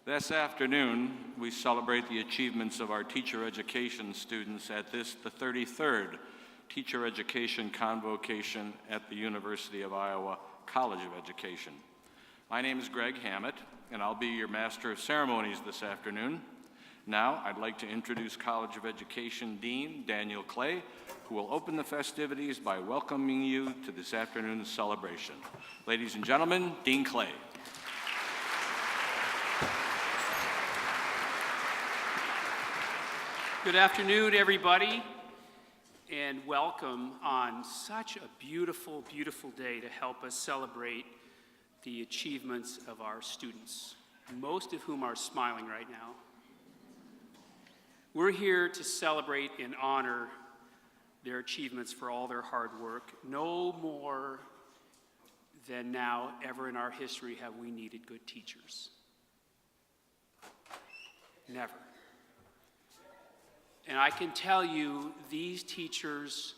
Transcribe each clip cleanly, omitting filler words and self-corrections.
This afternoon, we celebrate the achievements of our teacher education students at the 33rd Teacher Education Convocation at the University of Iowa College of Education. My name is Greg Hammett, and I'll be your Master of Ceremonies this afternoon. Now, I'd like to introduce College of Education Dean Daniel Clay, who will open the festivities by welcoming you to this afternoon's celebration. Ladies and gentlemen, Dean Clay. Good afternoon, everybody, and welcome on such a beautiful, beautiful day to help us celebrate the achievements of our students, most of whom are smiling right now. We're here to celebrate and honor their achievements for all their hard work. No more than now ever in our history have we needed good teachers. Never. And I can tell you, these teachers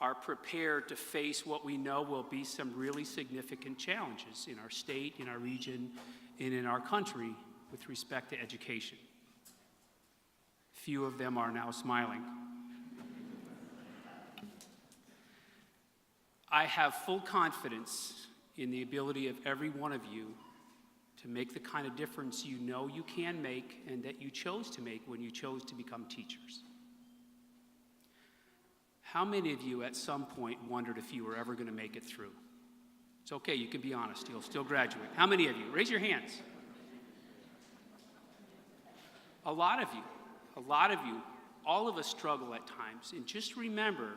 are prepared to face what we know will be some really significant challenges in our state, in our region, and in our country with respect to education. Few of them are now smiling. I have full confidence in the ability of every one of you to make the kind of difference you know you can make and that you chose to make when you chose to become teachers. How many of you at some point wondered if you were ever going to make it through? It's okay, you can be honest, you'll still graduate. How many of you? Raise your hands. A lot of you, all of us struggle at times. And just remember,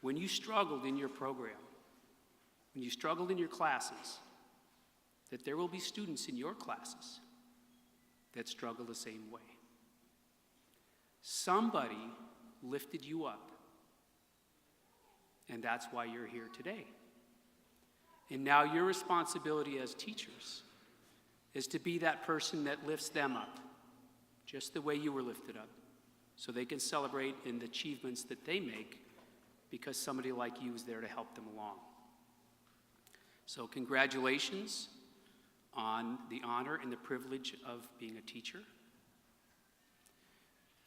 when you struggled in your program, when you struggled in your classes, that there will be students in your classes that struggle the same way. Somebody lifted you up, and that's why you're here today. And now your responsibility as teachers is to be that person that lifts them up, just the way you were lifted up, so they can celebrate in the achievements that they make because somebody like you is there to help them along. So congratulations on the honor and the privilege of being a teacher.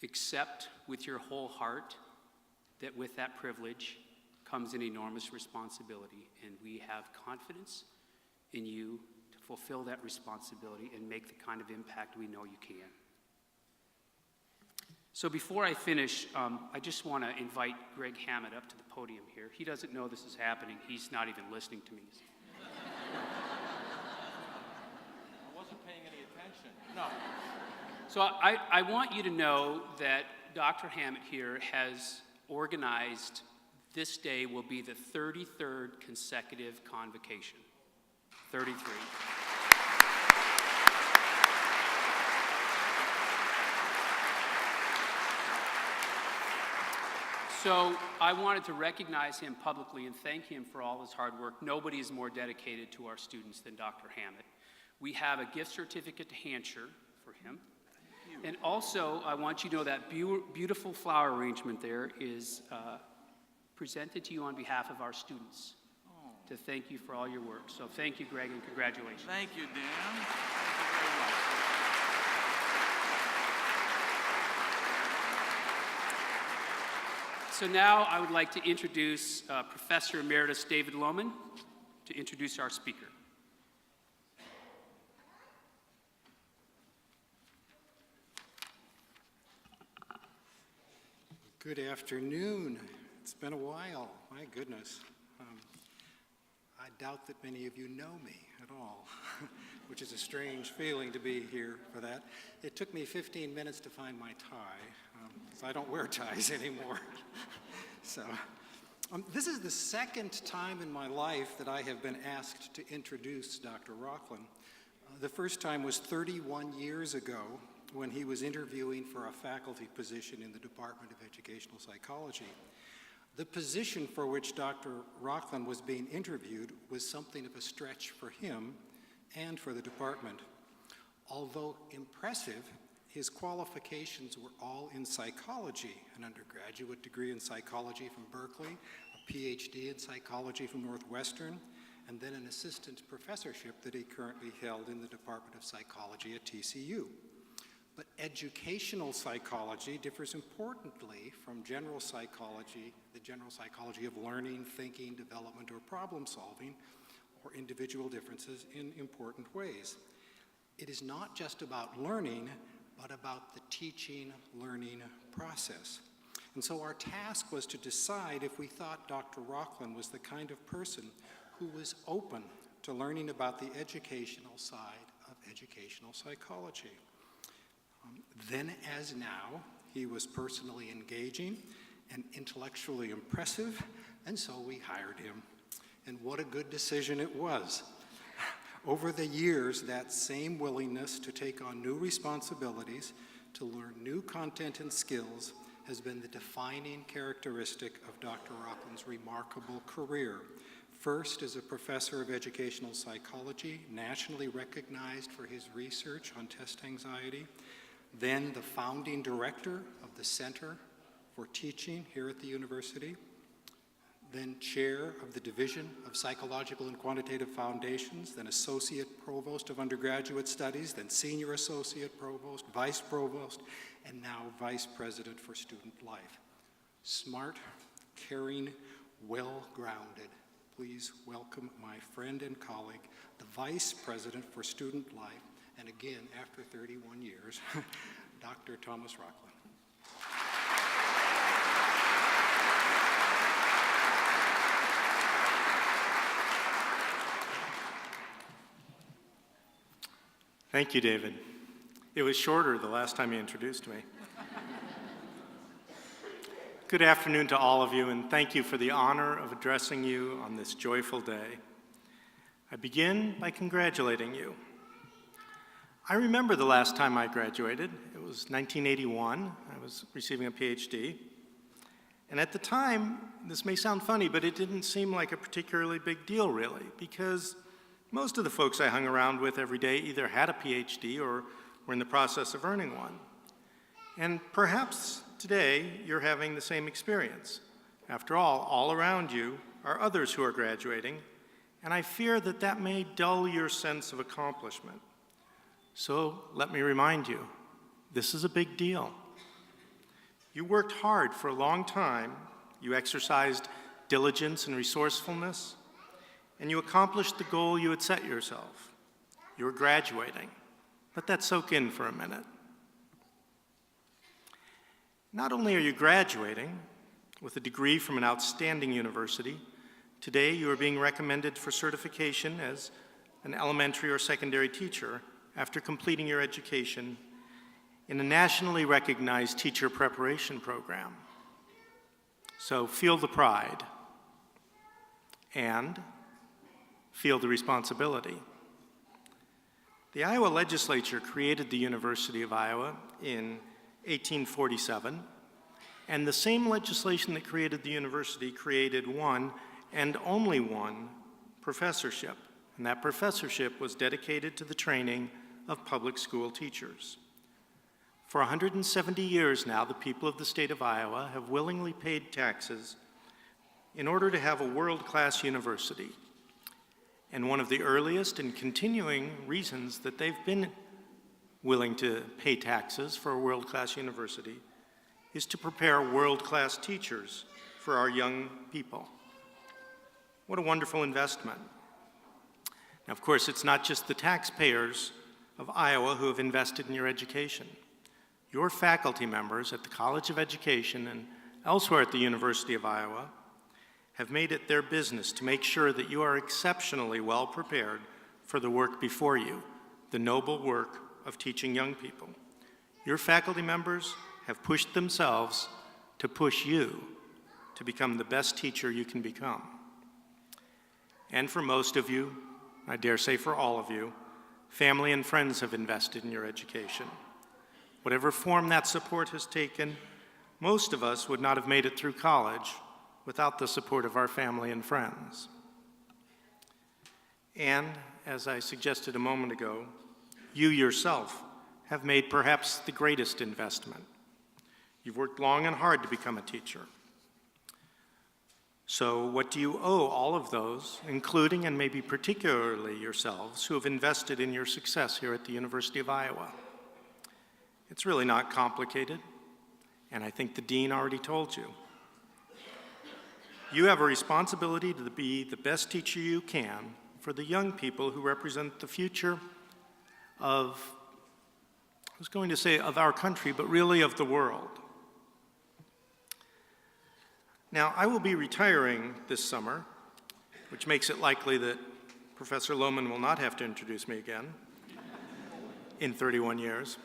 Accept with your whole heart that with that privilege comes an enormous responsibility, and we have confidence in you to fulfill that responsibility and make the kind of impact we know you can. So before I finish, I just want to invite Greg Hammett up to the podium here. He doesn't know this is happening. He's not even listening to me. No. So I want you to know that Dr. Hammett here has organized this day will be the 33rd consecutive convocation. 33. So I wanted to recognize him publicly and thank him for all his hard work. Nobody is more dedicated to our students than Dr. Hammett. We have a gift certificate to Hampshire for him. And also, I want you to know that beautiful flower arrangement there is presented to you on behalf of our students to thank you for all your work. So thank you, Greg, and congratulations. Thank you, Dan. Thank you very much. So now I would like to introduce Professor Emeritus David Lohman to introduce our speaker. Good afternoon. It's been a while, my goodness. I doubt that many of you know me at all, which is a strange feeling to be here for that. It took me 15 minutes to find my tie, because I don't wear ties anymore. So, this is the second time in my life that I have been asked to introduce Dr. Rocklin. The first time was 31 years ago, when he was interviewing for a faculty position in the Department of Educational Psychology. The position for which Dr. Rocklin was being interviewed was something of a stretch for him and for the department. Although impressive, his qualifications were all in psychology, an undergraduate degree in psychology from Berkeley, a PhD in psychology from Northwestern, and then an assistant professorship that he currently held in the Department of Psychology at TCU. But educational psychology differs importantly from general psychology, the general psychology of learning, thinking, development, or problem solving, or individual differences in important ways. It is not just about learning, but about the teaching, learning process. And so our task was to decide if we thought Dr. Rockland was the kind of person who was open to learning about the educational side of educational psychology. Then as now, he was personally engaging and intellectually impressive, and so we hired him. And what a good decision it was. Over the years, that same willingness to take on new responsibilities, to learn new content and skills, has been the defining characteristic of Dr. Rockland's remarkable career. First as a professor of educational psychology, nationally recognized for his research on test anxiety, then the founding director of the Center for Teaching here at the university, then chair of the Division of Psychological and Quantitative Foundations, then associate provost of undergraduate studies, then senior associate provost, vice provost, and now vice president for student life. Smart, caring, well-grounded. Please welcome my friend and colleague, the vice president for student life, and again, after 31 years, Dr. Thomas Rockland. Thank you, David. It was shorter the last time you introduced me. Good afternoon to all of you, and thank you for the honor of addressing you on this joyful day. I begin by congratulating you. I remember the last time I graduated. It was 1981. I was receiving a PhD. And at the time, this may sound funny, but it didn't seem like a particularly big deal, really, because most of the folks I hung around with every day either had a PhD or were in the process of earning one. And perhaps today you're having the same experience. After all around you are others who are graduating, and I fear that that may dull your sense of accomplishment. So let me remind you, this is a big deal. You worked hard for a long time, you exercised diligence and resourcefulness, and you accomplished the goal you had set yourself. You were graduating. Let that soak in for a minute. Not only are you graduating with a degree from an outstanding university, today you are being recommended for certification as an elementary or secondary teacher after completing your education in a nationally recognized teacher preparation program. So feel the pride and feel the responsibility. The Iowa legislature created the University of Iowa in 1847, and the same legislation that created the university created one and only one professorship, and that professorship was dedicated to the training of public school teachers. For 170 years now, the people of the state of Iowa have willingly paid taxes in order to have a world-class university. And one of the earliest and continuing reasons that they've been willing to pay taxes for a world-class university is to prepare world-class teachers for our young people. What a wonderful investment. Now, of course, it's not just the taxpayers of Iowa who have invested in your education. Your faculty members at the College of Education and elsewhere at the University of Iowa have made it their business to make sure that you are exceptionally well prepared for the work before you, the noble work of teaching young people. Your faculty members have pushed themselves to push you to become the best teacher you can become. And for most of you, I dare say for all of you, family and friends have invested in your education. Whatever form that support has taken, most of us would not have made it through college without the support of our family and friends. And, as I suggested a moment ago, you yourself have made perhaps the greatest investment. You've worked long and hard to become a teacher. So what do you owe all of those, including and maybe particularly yourselves, who have invested in your success here at the University of Iowa? It's really not complicated, and I think the dean already told you. You have a responsibility to be the best teacher you can for the young people who represent the future of, I was going to say of our country, but really of the world. Now, I will be retiring this summer, which makes it likely that Professor Lohman will not have to introduce me again in 31 years.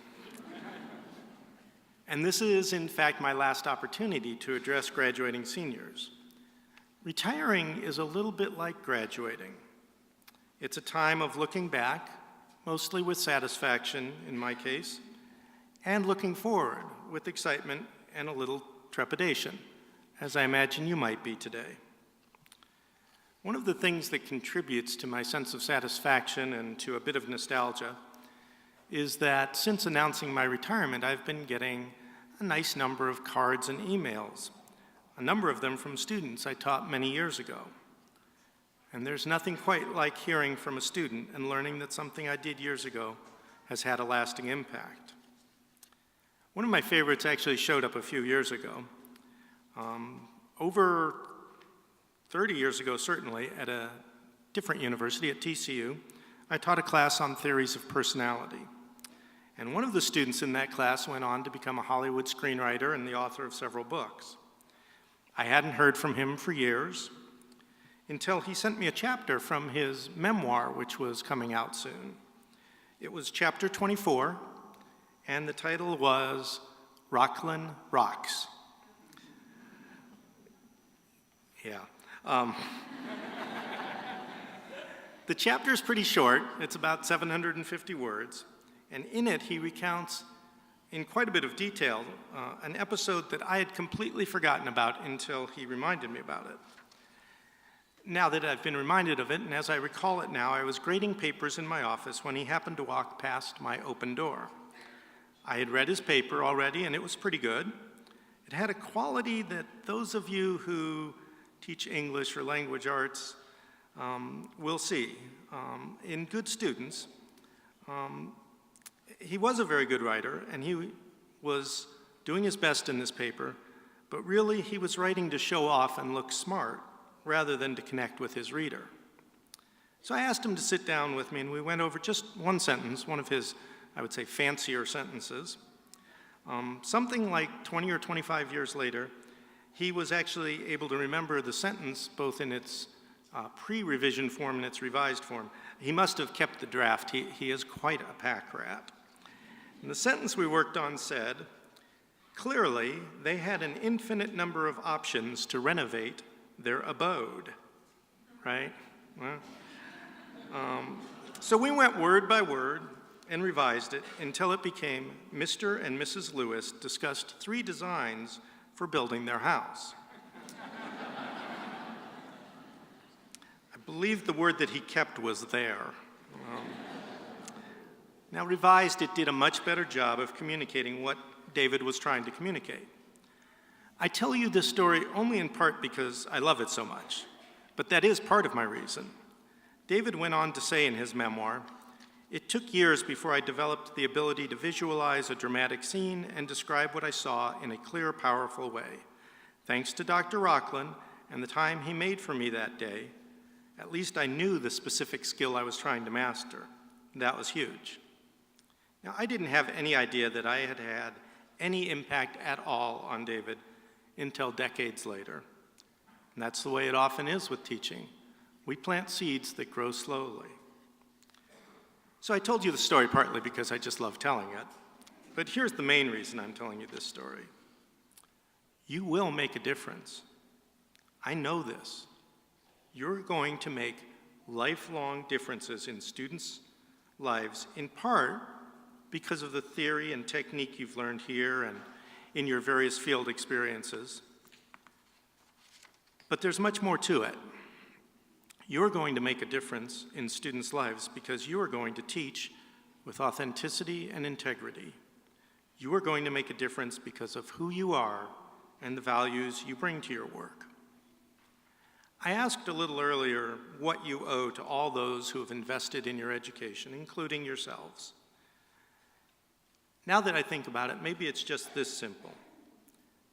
And this is, in fact, my last opportunity to address graduating seniors. Retiring is a little bit like graduating. It's a time of looking back, mostly with satisfaction in my case, and looking forward with excitement and a little trepidation, as I imagine you might be today. One of the things that contributes to my sense of satisfaction and to a bit of nostalgia is that since announcing my retirement, I've been getting a nice number of cards and emails, a number of them from students I taught many years ago. And there's nothing quite like hearing from a student and learning that something I did years ago has had a lasting impact. One of my favorites actually showed up a few years ago. Over 30 years ago, certainly, at a different university, at TCU, I taught a class on theories of personality. And one of the students in that class went on to become a Hollywood screenwriter and the author of several books. I hadn't heard from him for years until he sent me a chapter from his memoir, which was coming out soon. It was chapter 24, and the title was Rocklin Rocks. Yeah. The chapter is pretty short. It's about 750 words. And in it, he recounts in quite a bit of detail an episode that I had completely forgotten about until he reminded me about it. Now that I've been reminded of it, and as I recall it now, I was grading papers in my office when he happened to walk past my open door. I had read his paper already, and it was pretty good. It had a quality that those of you who teach English or language arts will see in good students. He was a very good writer, and he was doing his best in this paper, but really he was writing to show off and look smart rather than to connect with his reader. So I asked him to sit down with me, and we went over just one sentence, one of his, I would say, fancier sentences. Something like 20 or 25 years later, he was actually able to remember the sentence both in its pre-revision form and its revised form. He must have kept the draft. He is quite a pack rat. And the sentence we worked on said, clearly, they had an infinite number of options to renovate their abode, right? Well, so we went word by word and revised it until it became Mr. and Mrs. Lewis discussed 3 designs for building their house. I believe the word that he kept was there. Now, revised, it did a much better job of communicating what David was trying to communicate. I tell you this story only in part because I love it so much, but that is part of my reason. David went on to say in his memoir, "It took years before I developed the ability to visualize a dramatic scene and describe what I saw in a clear, powerful way. Thanks to Dr. Rocklin and the time he made for me that day, at least I knew the specific skill I was trying to master. That was huge." Now, I didn't have any idea that I had had any impact at all on David until decades later. And that's the way it often is with teaching. We plant seeds that grow slowly. So I told you the story partly because I just love telling it. But here's the main reason I'm telling you this story. You will make a difference. I know this. You're going to make lifelong differences in students' lives, in part because of the theory and technique you've learned here and in your various field experiences. But there's much more to it. You're going to make a difference in students' lives because you are going to teach with authenticity and integrity. You are going to make a difference because of who you are and the values you bring to your work. I asked a little earlier what you owe to all those who have invested in your education, including yourselves. Now that I think about it, maybe it's just this simple.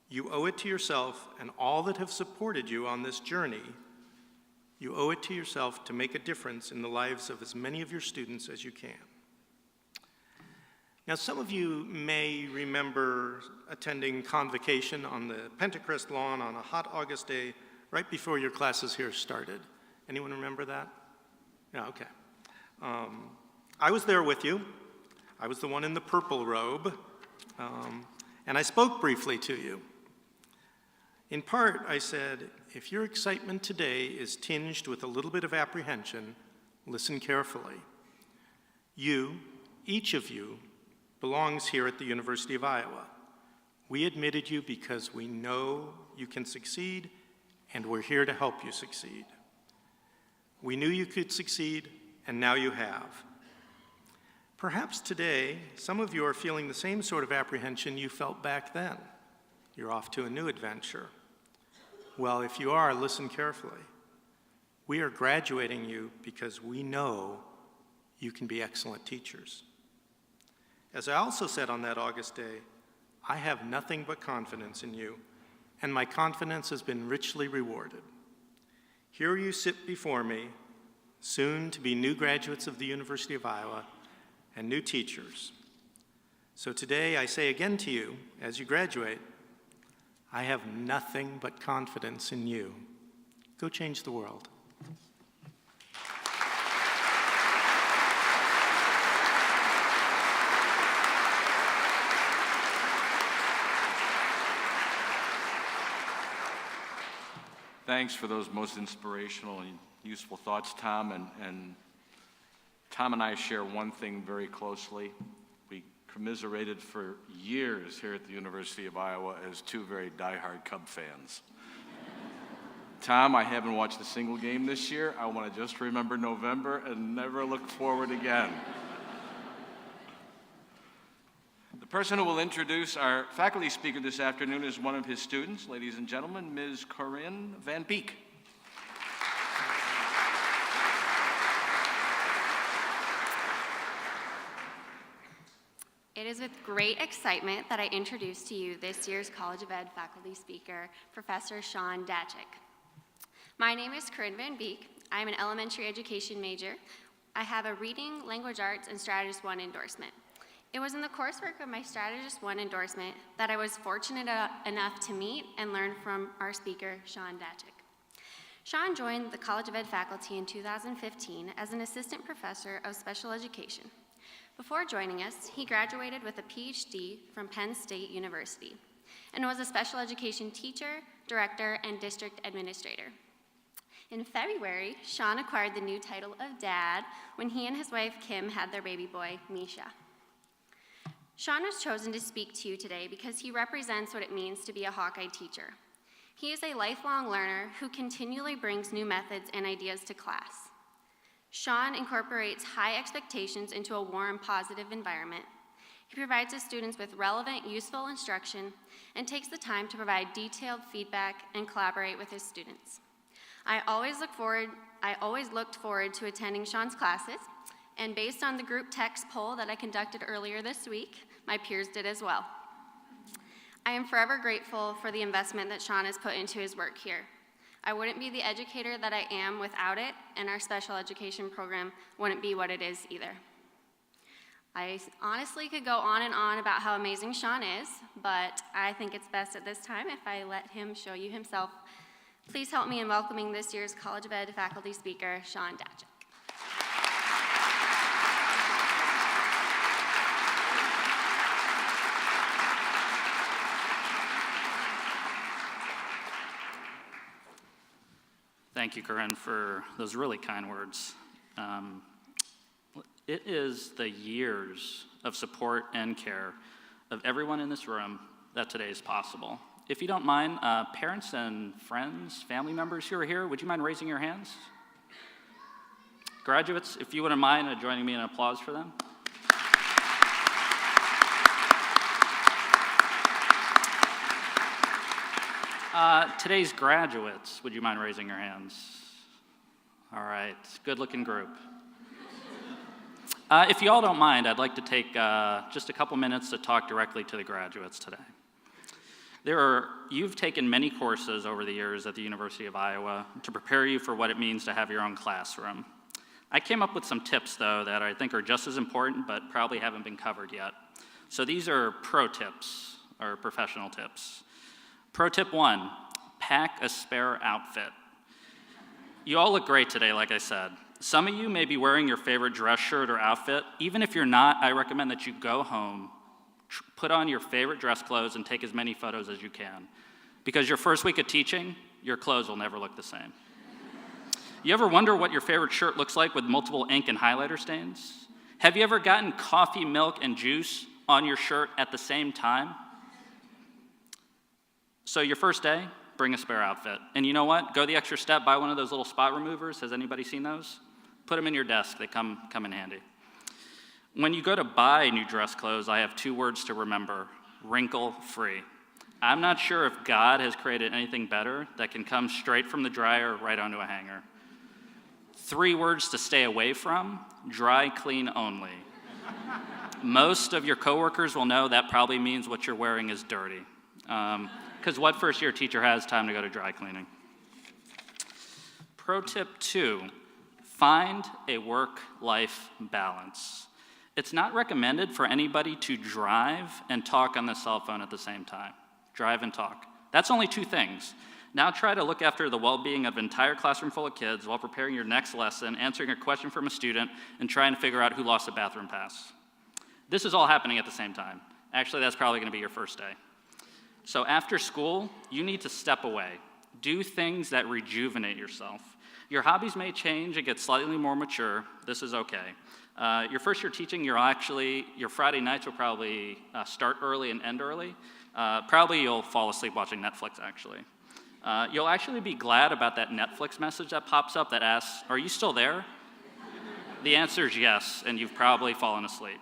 You owe it to yourself and all that have supported you on this journey. You owe it to yourself to make a difference in the lives of as many of your students as you can. Now, some of you may remember attending Convocation on the Pentecrest lawn on a hot August day right before your classes here started. Anyone remember that? Yeah, okay. I was there with you. I was the one in the purple robe, and I spoke briefly to you. In part, I said, if your excitement today is tinged with a little bit of apprehension, listen carefully. You, each of you, belongs here at the University of Iowa. We admitted you because we know you can succeed, and we're here to help you succeed. We knew you could succeed, and now you have. Perhaps today, some of you are feeling the same sort of apprehension you felt back then. You're off to a new adventure. Well, if you are, listen carefully. We are graduating you because we know you can be excellent teachers. As I also said on that August day, I have nothing but confidence in you, and my confidence has been richly rewarded. Here you sit before me, soon to be new graduates of the University of Iowa and new teachers. So today I say again to you, as you graduate, I have nothing but confidence in you. Go change the world. Thanks for those most inspirational and useful thoughts, Tom. And Tom and I share one thing very closely. We commiserated for years here at the University of Iowa as two very diehard Cub fans. Tom, I haven't watched a single game this year. I want to just remember November and never look forward again. The person who will introduce our faculty speaker this afternoon is one of his students. Ladies and gentlemen, Ms. Corinne Van Beek. It is with great excitement that I introduce to you this year's College of Ed faculty speaker, Professor Sean Dachik. My name is Corinne Van Beek. I am an elementary education major. I have a Reading, Language Arts, and Strategist 1 endorsement. It was in the coursework of my Strategist 1 endorsement that I was fortunate enough to meet and learn from our speaker, Sean Dachik. Sean joined the College of Ed faculty in 2015 as an assistant professor of special education. Before joining us, he graduated with a PhD from Penn State University and was a special education teacher, director, and district administrator. In February, Sean acquired the new title of Dad when he and his wife, Kim, had their baby boy, Misha. Sean was chosen to speak to you today because he represents what it means to be a Hawkeye teacher. He is a lifelong learner who continually brings new methods and ideas to class. Sean incorporates high expectations into a warm, positive environment. He provides his students with relevant, useful instruction and takes the time to provide detailed feedback and collaborate with his students. I always looked forward to attending Sean's classes, and based on the group text poll that I conducted earlier this week, my peers did as well. I am forever grateful for the investment that Sean has put into his work here. I wouldn't be the educator that I am without it, and our special education program wouldn't be what it is either. I honestly could go on and on about how amazing Sean is, but I think it's best at this time if I let him show you himself. Please help me in welcoming this year's College of Ed faculty speaker, Sean Dachik. Thank you, Corinne, for those really kind words. It is the years of support and care of everyone in this room that today is possible. If you don't mind, parents and friends, family members who are here, would you mind raising your hands? Graduates, if you wouldn't mind joining me in an applause for them. Today's graduates, would you mind raising your hands? All right, good-looking group. If you all don't mind, I'd like to take just a couple minutes to talk directly to the graduates today. You've taken many courses over the years at the University of Iowa to prepare you for what it means to have your own classroom. I came up with some tips, though, that I think are just as important but probably haven't been covered yet. So these are pro tips, or professional tips. Pro tip 1, pack a spare outfit. You all look great today, like I said. Some of you may be wearing your favorite dress shirt or outfit. Even if you're not, I recommend that you go home, put on your favorite dress clothes, and take as many photos as you can. Because your first week of teaching, your clothes will never look the same. You ever wonder what your favorite shirt looks like with multiple ink and highlighter stains? Have you ever gotten coffee, milk, and juice on your shirt at the same time? So your first day, bring a spare outfit. And you know what? Go the extra step, buy one of those little spot removers. Has anybody seen those? Put them in your desk. They come in handy. When you go to buy new dress clothes, I have 2 words to remember: wrinkle-free. I'm not sure if God has created anything better that can come straight from the dryer right onto a hanger. 3 words to stay away from: dry clean only. Most of your coworkers will know that probably means what you're wearing is dirty. Because what first-year teacher has time to go to dry cleaning? Pro tip 2, find a work-life balance. It's not recommended for anybody to drive and talk on the cell phone at the same time. Drive and talk. That's only 2 things. Now try to look after the well-being of an entire classroom full of kids while preparing your next lesson, answering a question from a student, and trying to figure out who lost a bathroom pass. This is all happening at the same time. Actually, that's probably going to be your first day. So after school, you need to step away. Do things that rejuvenate yourself. Your hobbies may change and get slightly more mature. This is okay. Your first year teaching, your Friday nights will probably start early and end early. Probably you'll fall asleep watching Netflix, actually. You'll actually be glad about that Netflix message that pops up that asks, "Are you still there?" The answer is yes, and you've probably fallen asleep.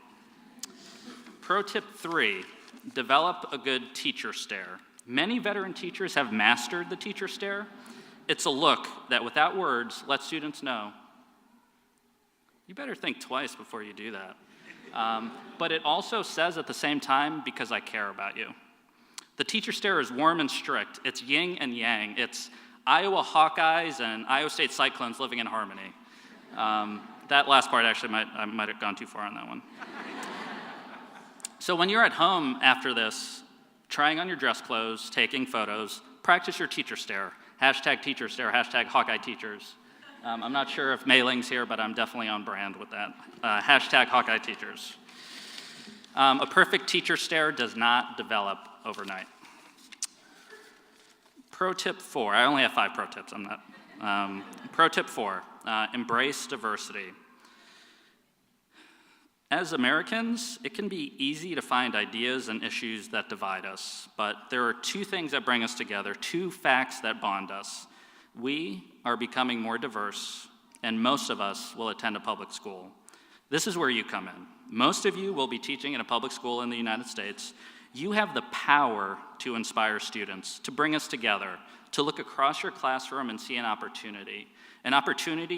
Pro tip 3, develop a good teacher stare. Many veteran teachers have mastered the teacher stare. It's a look that, without words, lets students know, you better think twice before you do that. But it also says at the same time, because I care about you. The teacher stare is warm and strict. It's yin and yang. It's Iowa Hawkeyes and Iowa State Cyclones living in harmony. That last part, actually, I might have gone too far on that one. So when you're at home after this, trying on your dress clothes, taking photos, practice your teacher stare. Hashtag teacher stare, hashtag Hawkeye teachers. I'm not sure if Mailing's here, but I'm definitely on brand with that. Hashtag Hawkeye teachers. A perfect teacher stare does not develop overnight. Pro tip 4, I only have 5 pro tips, pro tip 4, embrace diversity. As Americans, it can be easy to find ideas and issues that divide us, but there are 2 things that bring us together, 2 facts that bond us. We are becoming more diverse, and most of us will attend a public school. This is where you come in. Most of you will be teaching in a public school in the United States. You have the power to inspire students, to bring us together, to look across your classroom and see an opportunity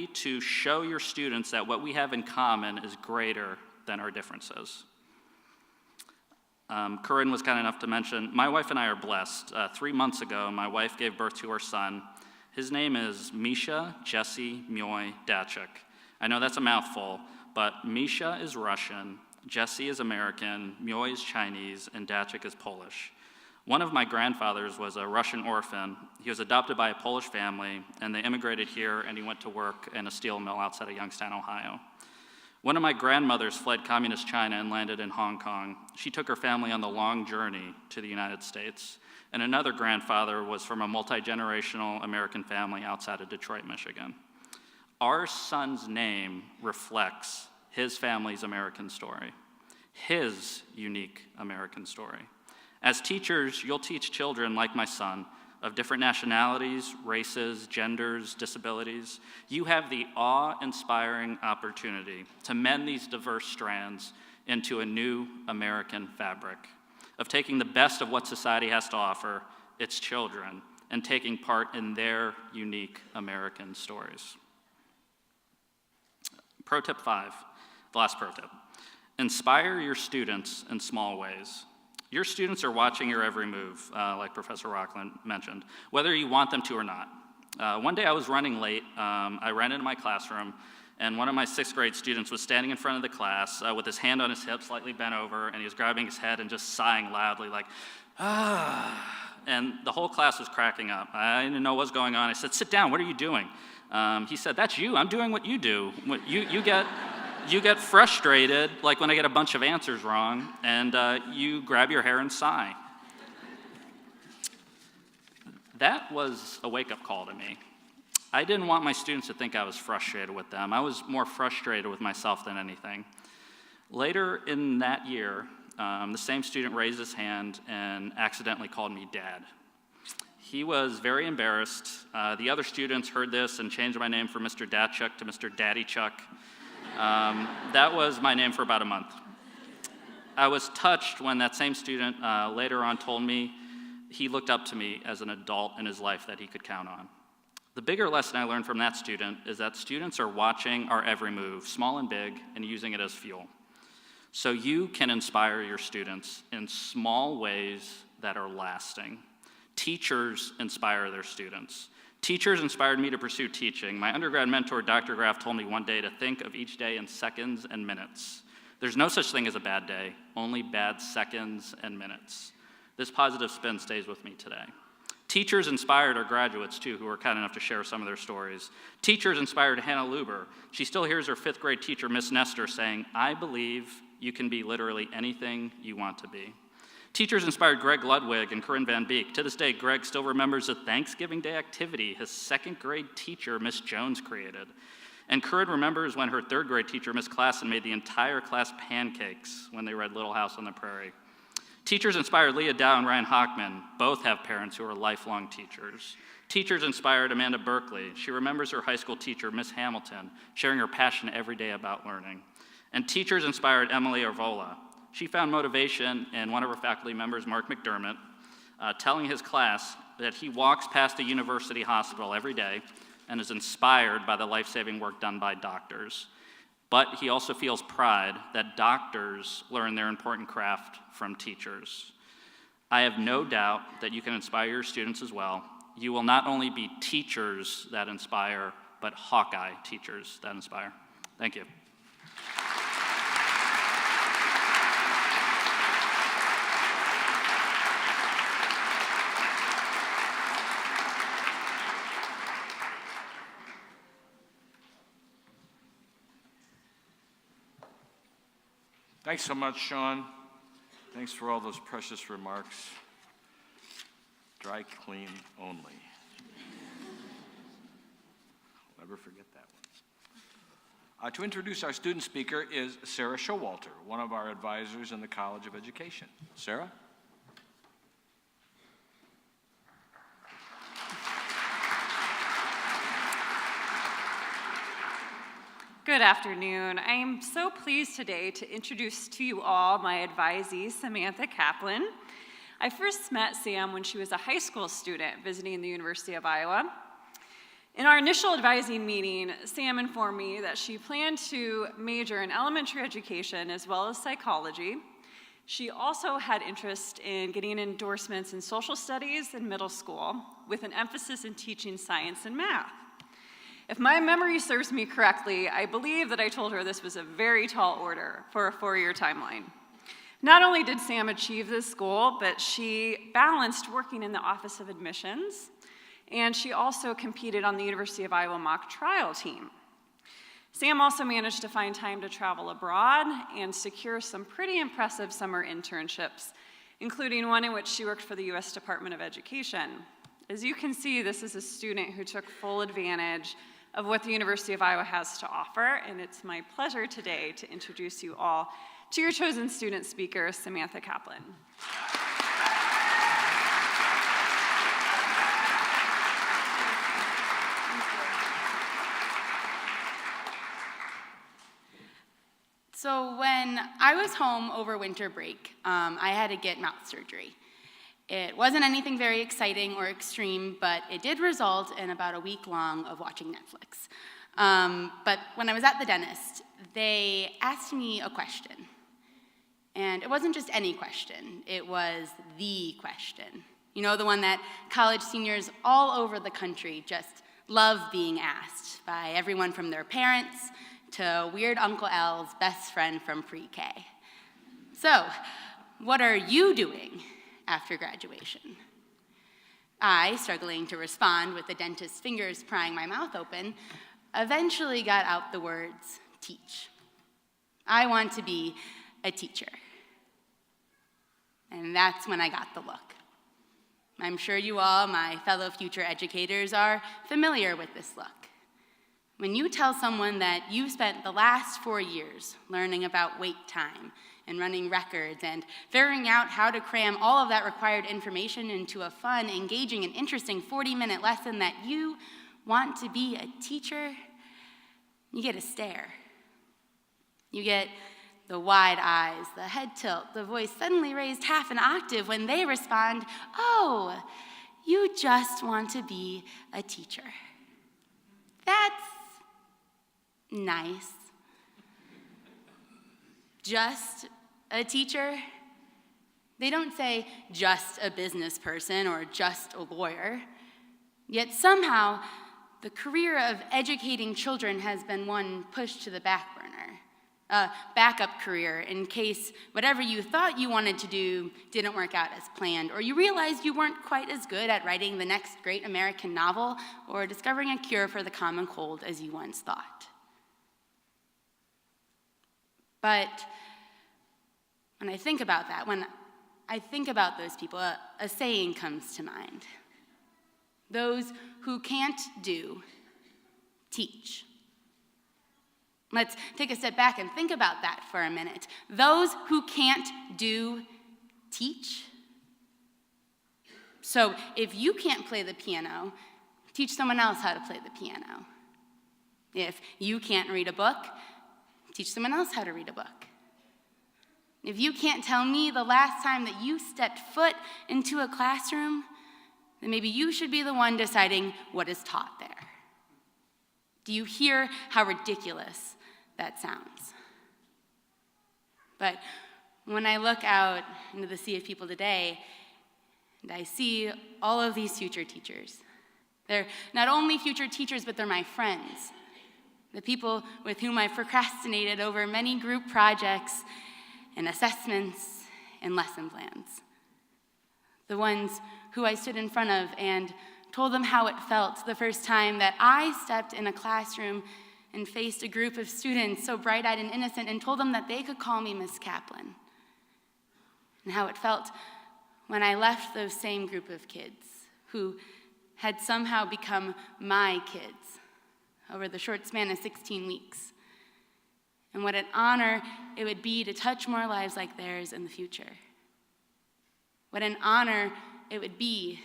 to show your students that what we have in common is greater than our differences. Corinne was kind enough to mention, my wife and I are blessed. 3 months ago, my wife gave birth to our son. His name is Misha Jesse Myoy Dachik. I know that's a mouthful, but Misha is Russian, Jesse is American, Myoy is Chinese, and Dachik is Polish. One of my grandfathers was a Russian orphan. He was adopted by a Polish family, and they immigrated here, and he went to work in a steel mill outside of Youngstown, Ohio. One of my grandmothers fled communist China and landed in Hong Kong. She took her family on the long journey to the United States. And another grandfather was from a multi-generational American family outside of Detroit, Michigan. Our son's name reflects his family's American story, his unique American story. As teachers, you'll teach children like my son of different nationalities, races, genders, disabilities. You have the awe-inspiring opportunity to mend these diverse strands into a new American fabric, of taking the best of what society has to offer, its children, and taking part in their unique American stories. Pro tip 5, the last pro tip. Inspire your students in small ways. Your students are watching your every move, like Professor Rockland mentioned, whether you want them to or not. One day I was running late. I ran into my classroom, and one of my 6th grade students was standing in front of the class with his hand on his hip, slightly bent over, and he was grabbing his head and just sighing loudly, like, ah. And the whole class was cracking up. I didn't know what was going on. I said, sit down, what are you doing? He said, that's you, I'm doing what you do. You get frustrated, like when I get a bunch of answers wrong, and you grab your hair and sigh. That was a wake-up call to me. I didn't want my students to think I was frustrated with them. I was more frustrated with myself than anything. Later in that year, the same student raised his hand and accidentally called me Dad. He was very embarrassed. The other students heard this and changed my name from Mr. Datchuk to Mr. Daddy Chuck. That was my name for about a month. I was touched when that same student later on told me he looked up to me as an adult in his life that he could count on. The bigger lesson I learned from that student is that students are watching our every move, small and big, and using it as fuel. So you can inspire your students in small ways that are lasting. Teachers inspire their students. Teachers inspired me to pursue teaching. My undergrad mentor, Dr. Graff, told me one day to think of each day in seconds and minutes. There's no such thing as a bad day, only bad seconds and minutes. This positive spin stays with me today. Teachers inspired our graduates, too, who were kind enough to share some of their stories. Teachers inspired Hannah Luber. She still hears her 5th grade teacher, Miss Nestor, saying, I believe you can be literally anything you want to be. Teachers inspired Greg Ludwig and Corinne Van Beek. To this day, Greg still remembers a Thanksgiving Day activity his 2nd grade teacher, Miss Jones, created. And Corinne remembers when her 3rd grade teacher, Miss Klassen, made the entire class pancakes when they read Little House on the Prairie. Teachers inspired Leah Dow and Ryan Hockman. Both have parents who are lifelong teachers. Teachers inspired Amanda Berkeley. She remembers her high school teacher, Miss Hamilton, sharing her passion every day about learning. And teachers inspired Emily Arvola. She found motivation in one of her faculty members, Mark McDermott, telling his class that he walks past a university hospital every day and is inspired by the life-saving work done by doctors. But he also feels pride that doctors learn their important craft from teachers. I have no doubt that you can inspire your students as well. You will not only be teachers that inspire, but Hawkeye teachers that inspire. Thank you. Thanks so much, Sean. Thanks for all those precious remarks. Dry clean only. I'll never forget that one. To introduce our student speaker is Sarah Showalter, one of our advisors in the College of Education. Sarah? Good afternoon. I am so pleased today to introduce to you all my advisee, Samantha Kaplan. I first met Sam when she was a high school student visiting the University of Iowa. In our initial advising meeting, Sam informed me that she planned to major in elementary education as well as psychology. She also had interest in getting endorsements in social studies in middle school with an emphasis in teaching science and math. If my memory serves me correctly, I believe that I told her this was a very tall order for a 4-year timeline. Not only did Sam achieve this goal, but she balanced working in the Office of Admissions, and she also competed on the University of Iowa mock trial team. Sam also managed to find time to travel abroad and secure some pretty impressive summer internships, including one in which she worked for the U.S. Department of Education. As you can see, this is a student who took full advantage of what the University of Iowa has to offer, and it's my pleasure today to introduce you all to your chosen student speaker, Samantha Kaplan. So when I was home over winter break, I had to get mouth surgery. It wasn't anything very exciting or extreme, but it did result in about a week long of watching Netflix. But when I was at the dentist, they asked me a question. And it wasn't just any question, it was the question. You know, the one that college seniors all over the country just love being asked by everyone from their parents to weird Uncle Al's best friend from pre-K. So, what are you doing after graduation? I, struggling to respond with the dentist's fingers prying my mouth open, eventually got out the words, teach. I want to be a teacher. And that's when I got the look. I'm sure you all, my fellow future educators, are familiar with this look. When you tell someone that you spent the last 4 years learning about wait time and running records and figuring out how to cram all of that required information into a fun, engaging, and interesting 40-minute lesson that you want to be a teacher, you get a stare. You get the wide eyes, the head tilt, the voice suddenly raised half an octave when they respond, "Oh, you just want to be a teacher. That's nice." Just a teacher? They don't say just a business person or just a lawyer. Yet somehow, the career of educating children has been one pushed to the back burner. A backup career in case whatever you thought you wanted to do didn't work out as planned, or you realized you weren't quite as good at writing the next great American novel or discovering a cure for the common cold as you once thought. But when I think about that, when I think about those people, a saying comes to mind. Those who can't do, teach. Let's take a step back and think about that for a minute. Those who can't do, teach. So if you can't play the piano, teach someone else how to play the piano. If you can't read a book, teach someone else how to read a book. If you can't tell me the last time that you stepped foot into a classroom, then maybe you should be the one deciding what is taught there. Do you hear how ridiculous that sounds? But when I look out into the sea of people today, and I see all of these future teachers, they're not only future teachers, but they're my friends, the people with whom I've procrastinated over many group projects and assessments and lesson plans, the ones who I stood in front of and told them how it felt the first time that I stepped in a classroom and faced a group of students so bright-eyed and innocent and told them that they could call me Miss Kaplan, and how it felt when I left those same group of kids who had somehow become my kids over the short span of 16 weeks, and what an honor it would be to touch more lives like theirs in the future. What an honor it would be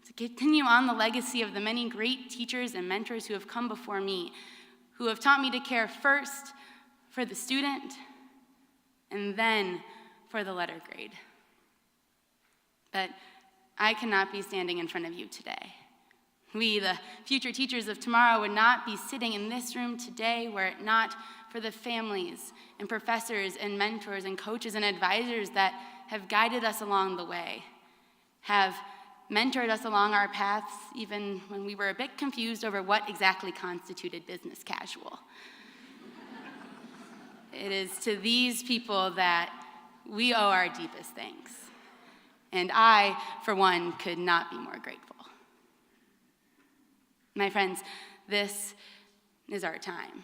to continue on the legacy of the many great teachers and mentors who have come before me, who have taught me to care first for the student and then for the letter grade. But I cannot be standing in front of you today. We, the future teachers of tomorrow, would not be sitting in this room today were it not for the families and professors and mentors and coaches and advisors that have guided us along the way, have mentored us along our paths even when we were a bit confused over what exactly constituted business casual. It is to these people that we owe our deepest thanks. And I, for one, could not be more grateful. My friends, this is our time.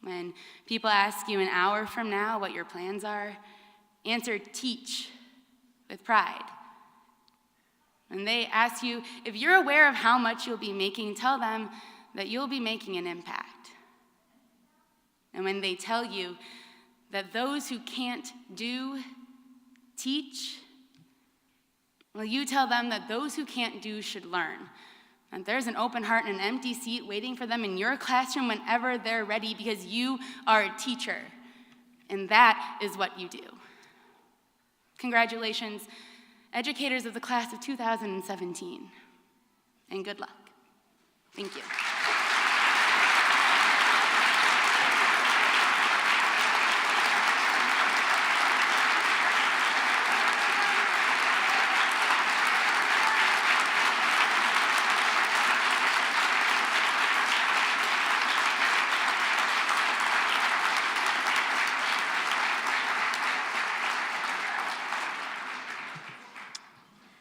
When people ask you an hour from now what your plans are, answer teach with pride. When they ask you if you're aware of how much you'll be making, tell them that you'll be making an impact. And when they tell you that those who can't do, teach, well, you tell them that those who can't do should learn. And there's an open heart and an empty seat waiting for them in your classroom whenever they're ready, because you are a teacher. And that is what you do. Congratulations, educators of the class of 2017, and good luck. Thank you.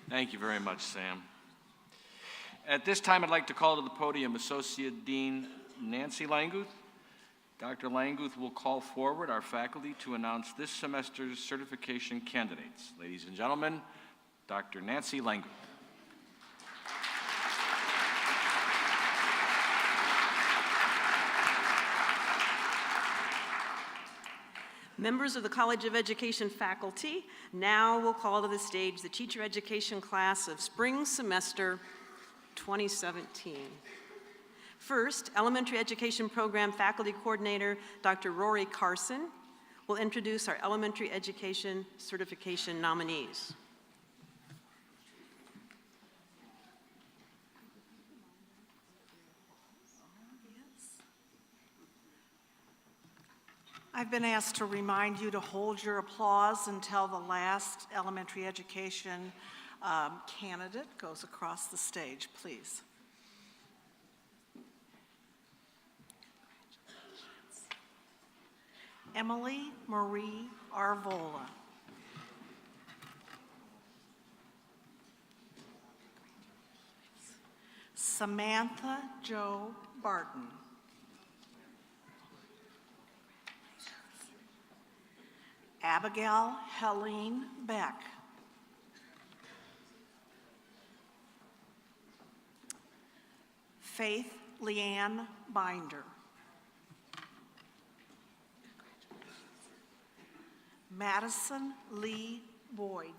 Thank you very much, Sam. At this time, I'd like to call to the podium Associate Dean Nancy Languth. Dr. Languth will call forward our faculty to announce this semester's certification candidates. Ladies and gentlemen, Dr. Nancy Languth. Members of the College of Education faculty, now we'll call to the stage the teacher education class of spring semester 2017. First, elementary education program faculty coordinator, Dr. Rory Carson, will introduce our elementary education certification nominees. I've been asked to remind you to hold your applause until the last elementary education candidate goes across the stage, please. Emily Marie Arvola. Samantha Jo Barton. Abigail Helene Beck. Faith Leanne Binder. Madison Lee Boyd.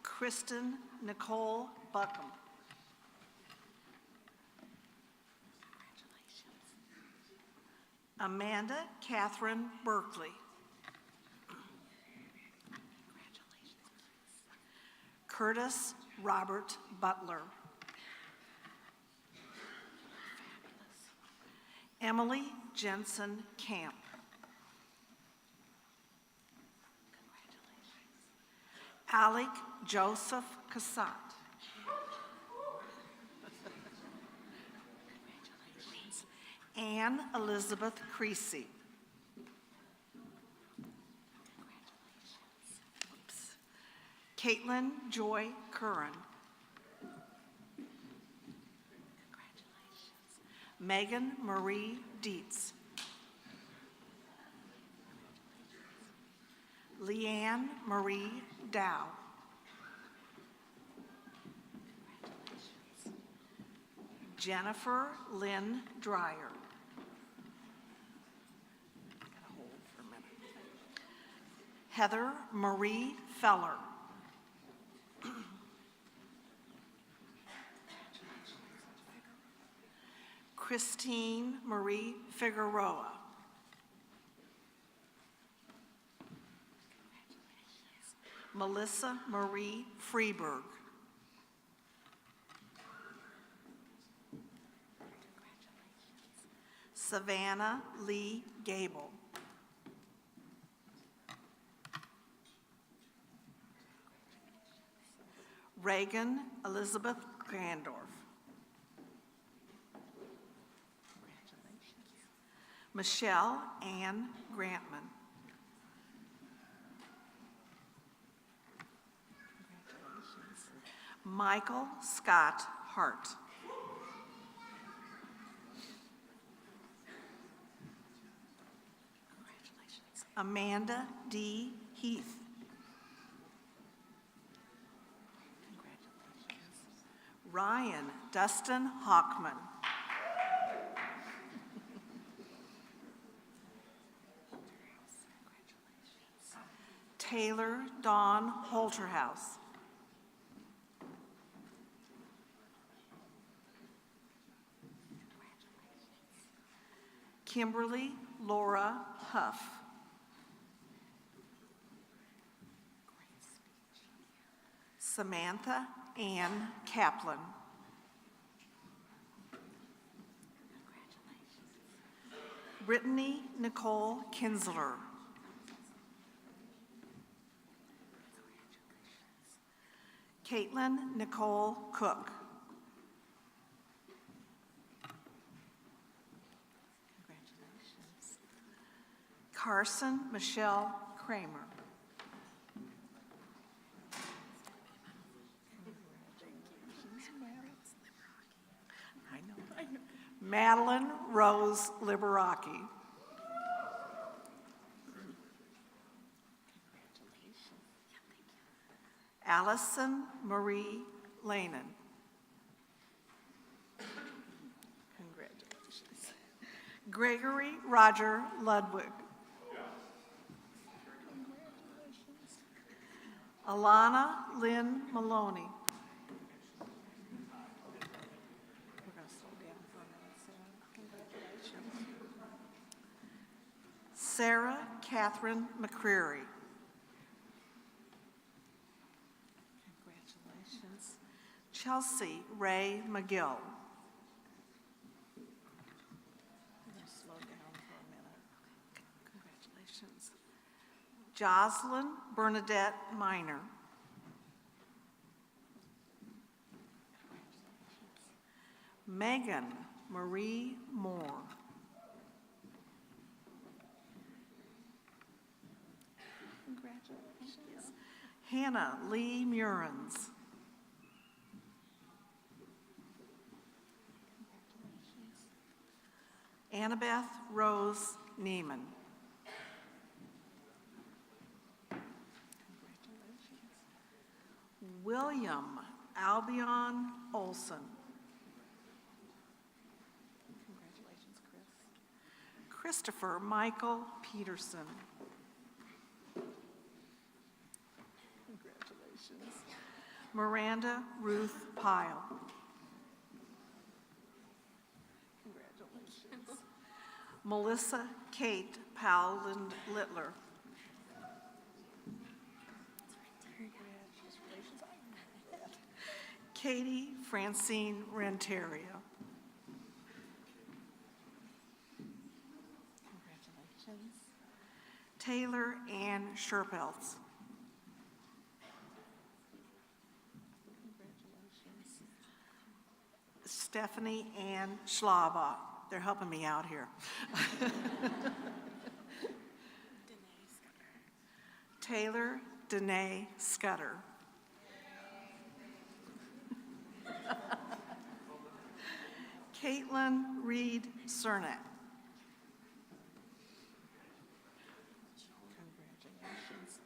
Kristen Nicole Buckham. Amanda Catherine Berkeley. Curtis Robert Butler. Emily Jensen Camp. Alec Joseph Cassat. Anne Elizabeth Creasy. Caitlin Joy Curran. Megan Marie Dietz. Leanne Marie Dow. Jennifer Lynn Dreyer. Hold for a minute. Heather Marie Feller. Christine Marie Figueroa. Melissa Marie Freeberg. Savannah Lee Gable. Reagan Elizabeth Grandorf. Michelle Ann Grantman. Michael Scott Hart. Amanda D. Heath. Ryan Dustin Hockman. Taylor Dawn Holterhouse. Kimberly Laura Huff. Samantha Ann Kaplan. Brittany Nicole Kinsler. Caitlin Nicole Cook. Congratulations. Carson Michelle Kramer. I know. Madeline Rose Liberaki. Allison Marie Lanin. Congratulations. Gregory Roger Ludwig. Congratulations. Alana Lynn Maloney. We're going to slow down for a minute, Sarah. Congratulations. Sarah Catherine McCreary. Congratulations. Chelsea Ray McGill. We're going to slow down for a minute. Congratulations. Jocelyn Bernadette Minor. Megan Marie Moore. Congratulations. Hannah Lee Murins. Annabeth Rose Neiman. Congratulations. William Albion Olson. Congratulations, Chris. Christopher Michael Peterson. Congratulations. Miranda Ruth Pyle. Congratulations. Melissa Kate Powland Littler. Congratulations. Katie Francine Renteria. Congratulations. Taylor Ann Sherpelts. Congratulations. Stephanie Ann Schlaba. They're helping me out here. Taylor Danae Scudder. Caitlin Reed Cernak. Congratulations.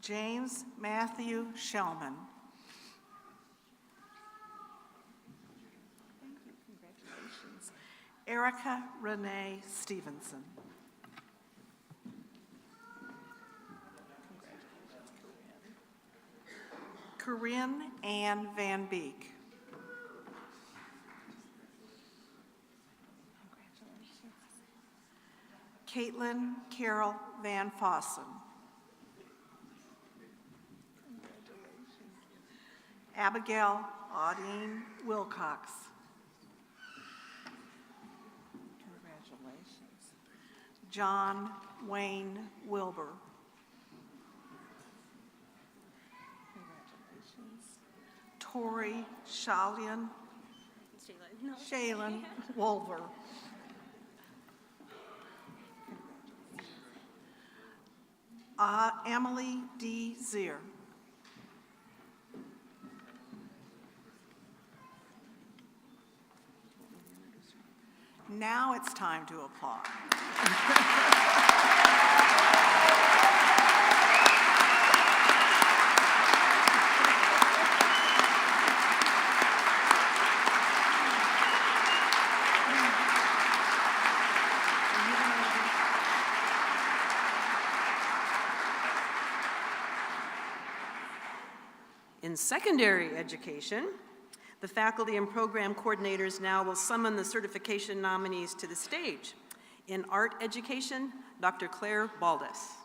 James Matthew Shellman. Thank you. Congratulations. Erica Renee Stevenson. Congratulations, Corinne Ann Van Beek. Caitlin Carol Van Fossen. Abigail Audine Wilcox. Congratulations. John Wayne Wilbur. Congratulations. Tori Shalian. Shaylin Wolver. Emily D. Zier. Now it's time to applaud. In secondary education, the faculty and program coordinators now will summon the certification nominees to the stage. In art education, Dr. Claire Baldus.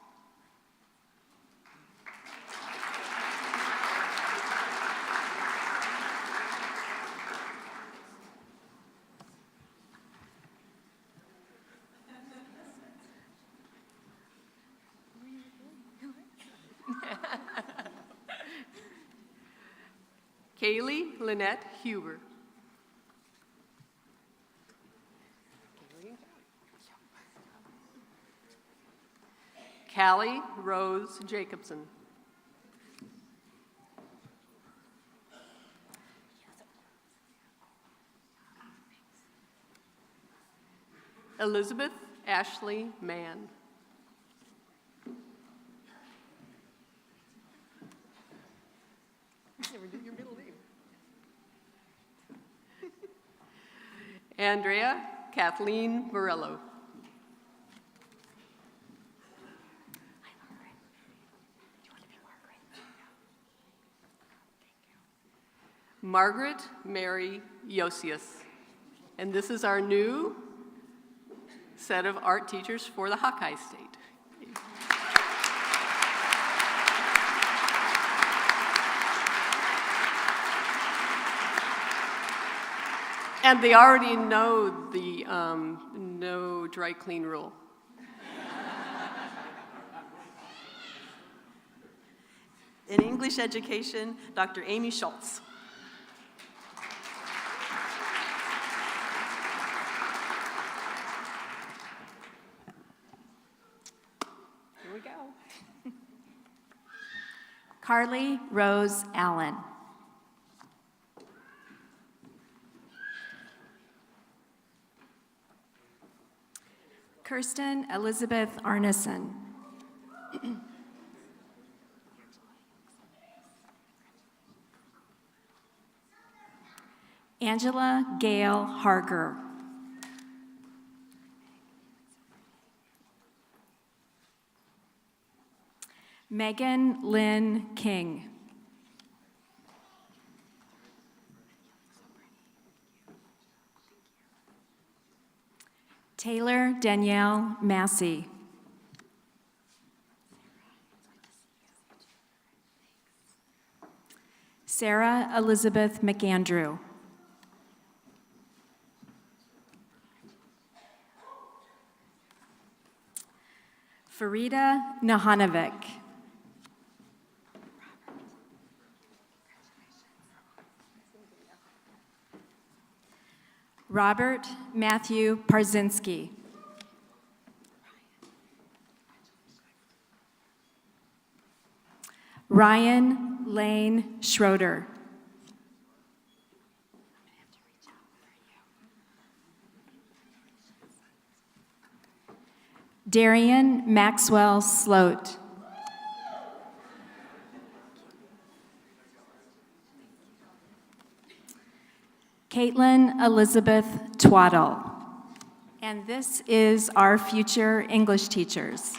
Kaylee Lynette Huber. Callie Rose Jacobson. Elizabeth Ashley Mann. Never did your middle name. Andrea Kathleen Morello. Margaret Mary Yosius. And this is our new set of art teachers for the Hawkeye State. And they already know the no dry clean rule. In English education, Dr. Amy Schultz. Here we go. Carly Rose Allen. Kirsten Elizabeth Arneson. Angela Gail Harger. Megan Lynn King. Taylor Danielle Massey. Sarah Elizabeth McAndrew. Farida Nahanovic. Robert Matthew Parzinski. Ryan Lane Schroeder. Darian Maxwell Sloat. Caitlin Elizabeth Twaddle. And this is our future English teachers.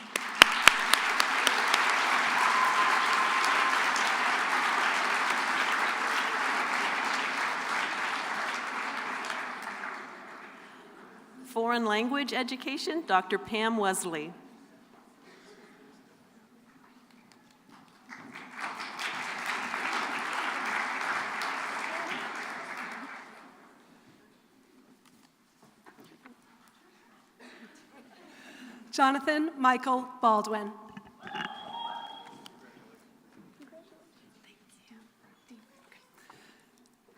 Foreign language education, Dr. Pam Wesley. Jonathan Michael Baldwin.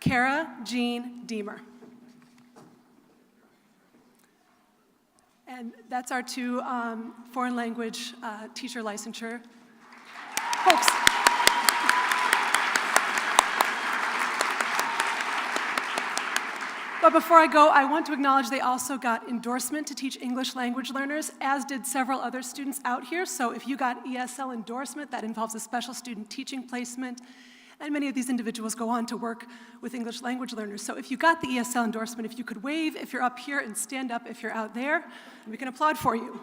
Kara Jean Deemer. And that's our two foreign language teacher licensure folks. But before I go, I want to acknowledge they also got endorsement to teach English language learners, as did several other students out here. So if you got ESL endorsement, that involves a special student teaching placement. And many of these individuals go on to work with English language learners. So if you got the ESL endorsement, if you could wave if you're up here and stand up if you're out there, and we can applaud for you.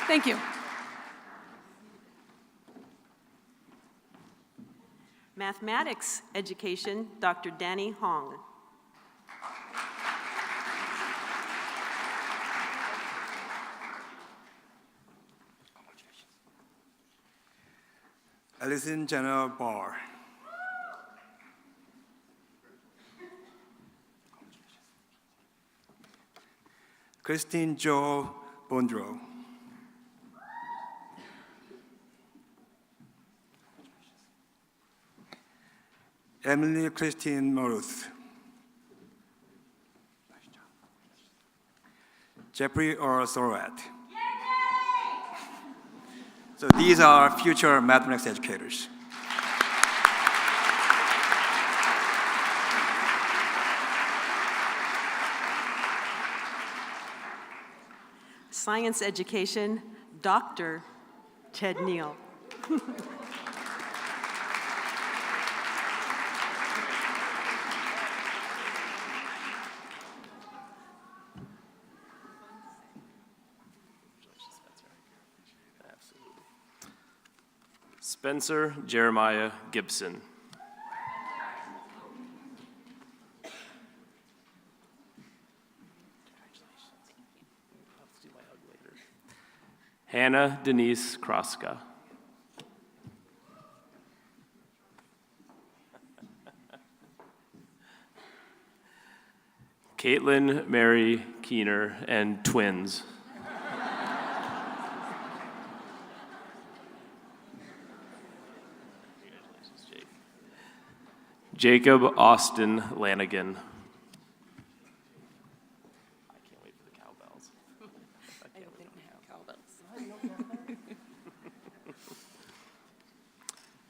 Thank you. Mathematics education, Dr. Danny Hong. Alison Jenna Barr. Christine Jo Bondro. Emily Christine Moruth. Jeffrey R. Thorwat. So these are future mathematics educators. Science education, Dr. Ted Neal. Spencer Jeremiah Gibson. Hannah Denise Kroska. Caitlin Mary Keener and twins. Jacob Austin Lanigan. I can't wait for the cowbells. I don't have cowbells.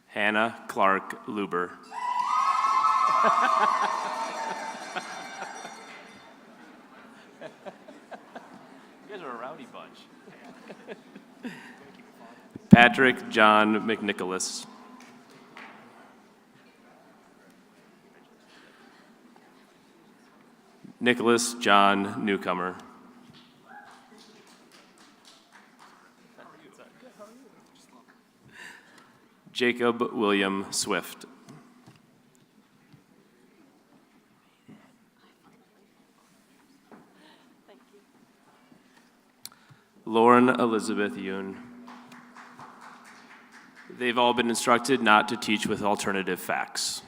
Hannah Clark Luber. You guys are a rowdy bunch. Patrick John McNicholas. Nicholas John Newcomer. Jacob William Swift. Lauren Elizabeth Yoon. They've all been instructed not to teach with alternative facts.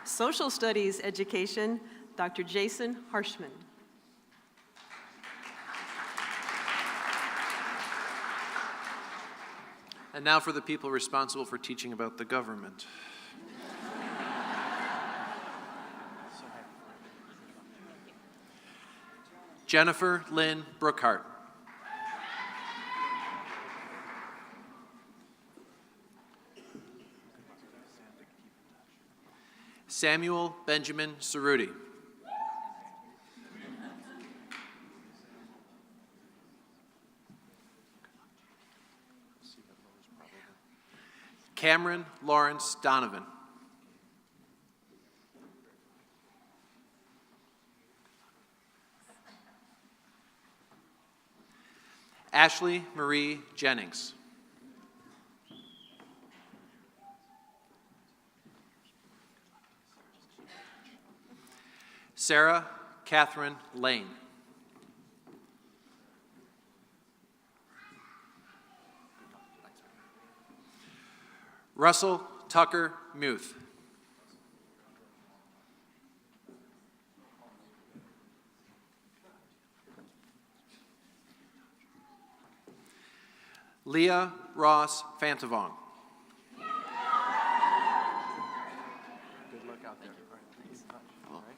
Social studies education, Dr. Jason Harshman. And now for the people responsible for teaching about the government. Jennifer Lynn Brookhart. Samuel Benjamin Cerruti. Cameron Lawrence Donovan. Ashley Marie Jennings. Sarah Catherine Lane. Russell Tucker Muth. Leah Ross Fantavong. Good luck out there. All right.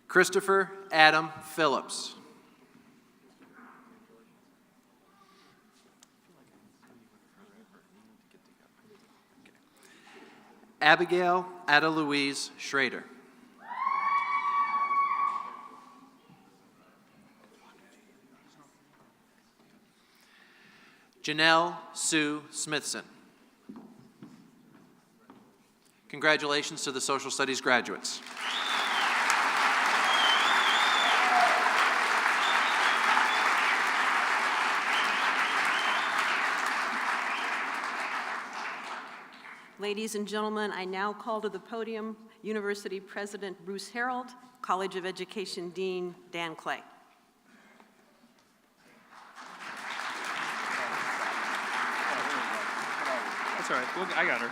Christopher Adam Phillips. Abigail Ada Louise Schrader. Janelle Sue Smithson. Congratulations to the social studies graduates. Ladies and gentlemen, I now call to the podium University President Bruce Harold, College of Education Dean Dan Clay. That's all right. I got her.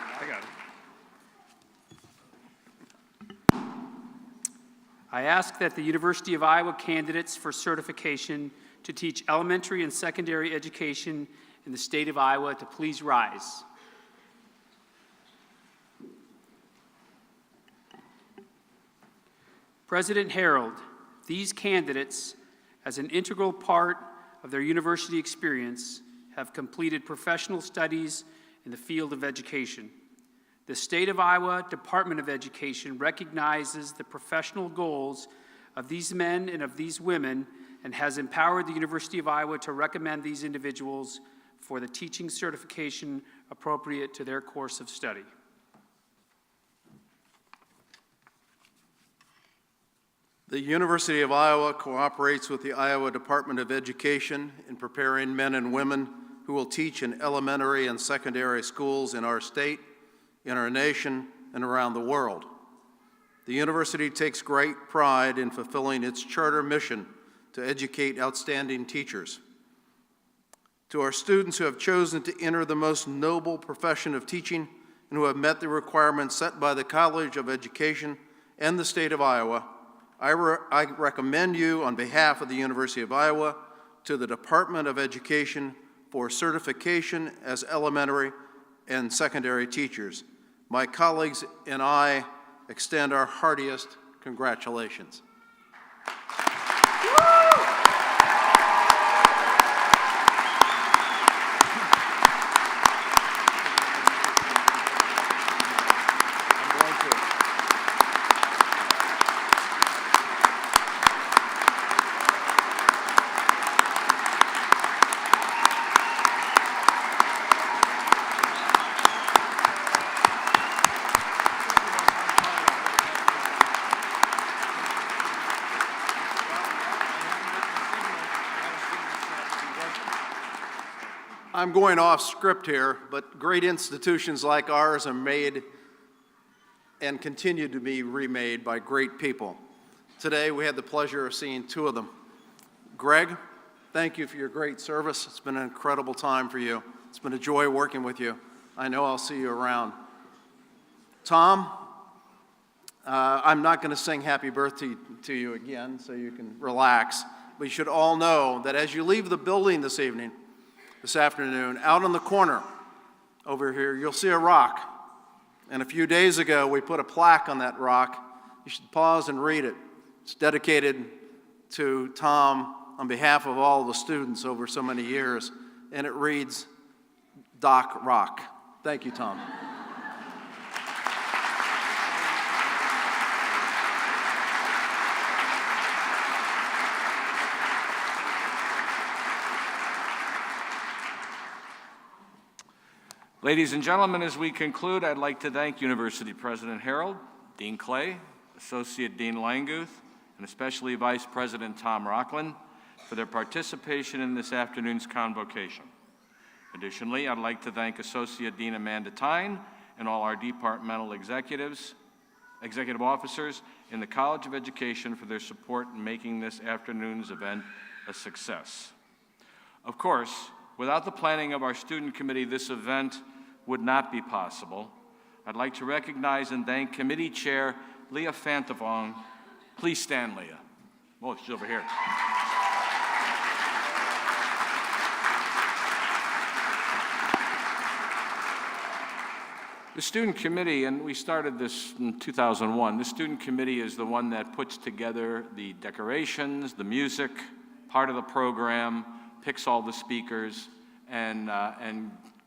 I ask that the University of Iowa candidates for certification to teach elementary and secondary education in the state of Iowa to please rise. President Harold, these candidates, as an integral part of their university experience, have completed professional studies in the field of education. The State of Iowa Department of Education recognizes the professional goals of these men and of these women and has empowered the University of Iowa to recommend these individuals for the teaching certification appropriate to their course of study. The University of Iowa cooperates with the Iowa Department of Education in preparing men and women who will teach in elementary and secondary schools in our state, in our nation, and around the world. The university takes great pride in fulfilling its charter mission to educate outstanding teachers. To our students who have chosen to enter the most noble profession of teaching and who have met the requirements set by the College of Education and the state of Iowa, I recommend you on behalf of the University of Iowa to the Department of Education for certification as elementary and secondary teachers. My colleagues and I extend our heartiest congratulations. I'm going off script here, but great institutions like ours are made and continue to be remade by great people. Today, we had the pleasure of seeing two of them. Greg, thank you for your great service. It's been an incredible time for you. It's been a joy working with you. I know I'll see you around. Tom, I'm not going to sing happy birthday to you again, so you can relax. But you should all know that as you leave the building this afternoon, out on the corner over here, you'll see a rock. And a few days ago, we put a plaque on that rock. You should pause and read it. It's dedicated to Tom on behalf of all the students over so many years. And it reads, Doc Rock. Thank you, Tom. Ladies and gentlemen, as we conclude, I'd like to thank University President Harold, Dean Clay, Associate Dean Languth, and especially Vice President Tom Rockland for their participation in this afternoon's convocation. Additionally, I'd like to thank Associate Dean Amanda Tyne and all our departmental executive officers in the College of Education for their support in making this afternoon's event a success. Of course, without the planning of our student committee, this event would not be possible. I'd like to recognize and thank Committee Chair Leah Fantavong. Please stand, Leah. Oh, she's over here. The student committee, and we started this in 2001, the student committee is the one that puts together the decorations, the music, part of the program, picks all the speakers, and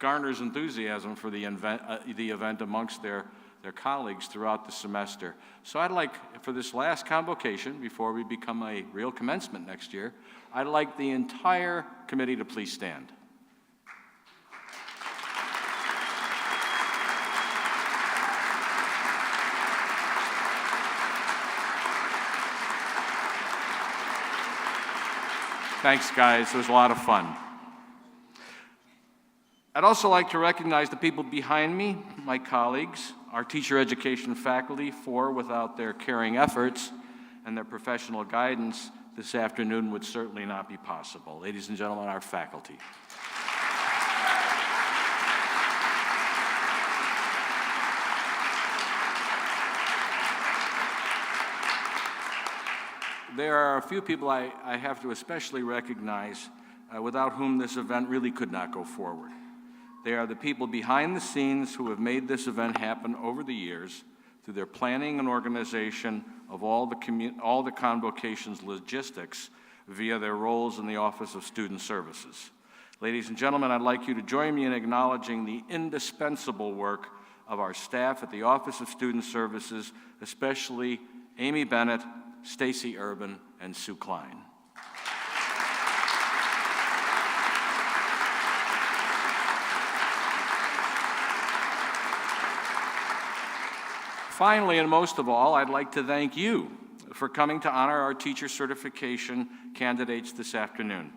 garners enthusiasm for the event amongst their colleagues throughout the semester. So I'd like, for this last convocation, before we become a real commencement next year, I'd like the entire committee to please stand. Thanks, guys. It was a lot of fun. I'd also like to recognize the people behind me, my colleagues, our teacher education faculty, for without their caring efforts and their professional guidance, this afternoon would certainly not be possible. Ladies and gentlemen, our faculty. there are a few people I have to especially recognize without whom this event really could not go forward. They are the people behind the scenes who have made this event happen over the years through their planning and organization of all the Convocation's logistics via their roles in the Office of Student Services. Ladies and gentlemen, I'd like you to join me in acknowledging the indispensable work of our staff at the Office of Student Services, especially Amy Bennett, Stacy Urban, and Sue Klein. Finally, and most of all, I'd like to thank you for coming to honor our teacher certification candidates this afternoon.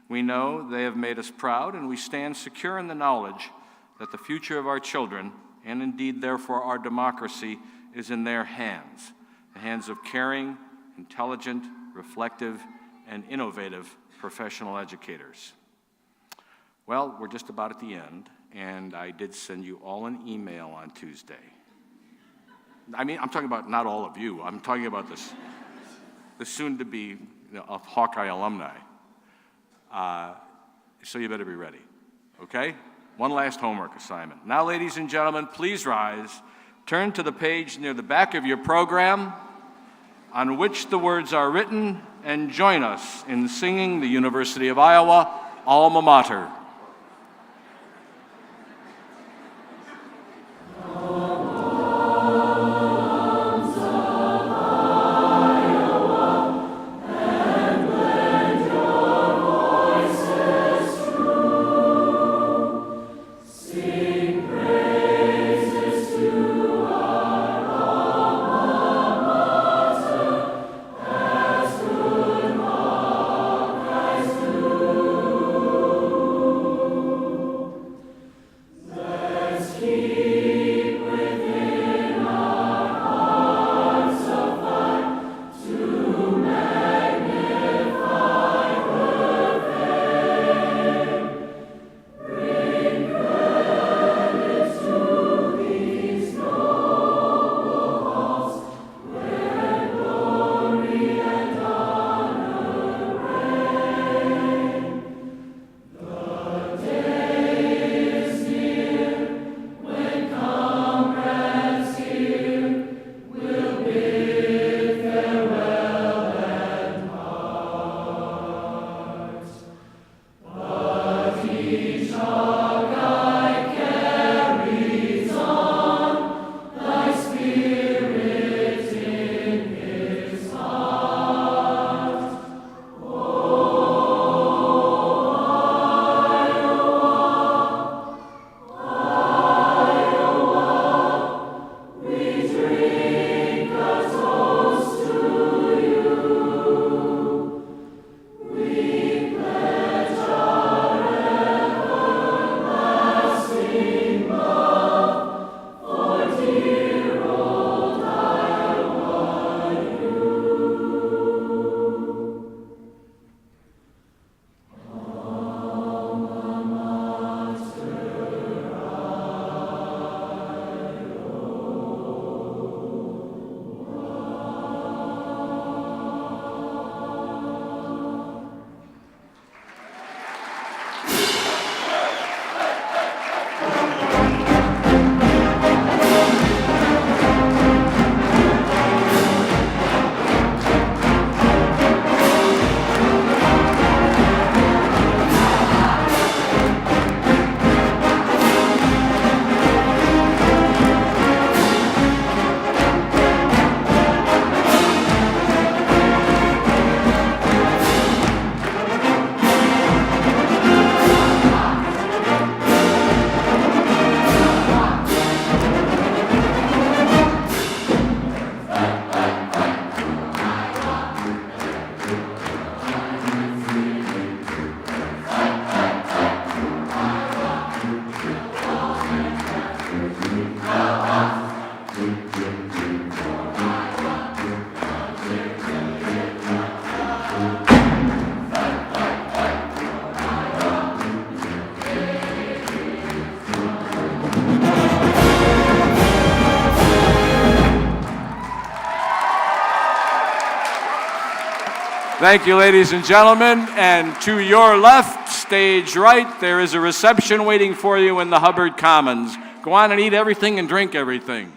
We know they have made us proud, and we stand secure in the knowledge that the future of our children, and indeed therefore our democracy, is in their hands, the hands of caring, intelligent, reflective, and innovative professional educators. Well, we're just about at the end, and I did send you all an email on Tuesday. I mean, I'm talking about not all of you. I'm talking about the soon-to-be of Hawkeye alumni. So you better be ready, okay? One last homework assignment. Now, ladies and gentlemen, please rise. Turn to the page near the back of your program on which the words are written, and join us in singing the University of Iowa Alma Mater. Thank you, ladies and gentlemen. And to your left, stage right, there is a reception waiting for you in the Hubbard Commons. Go on and eat everything and drink everything.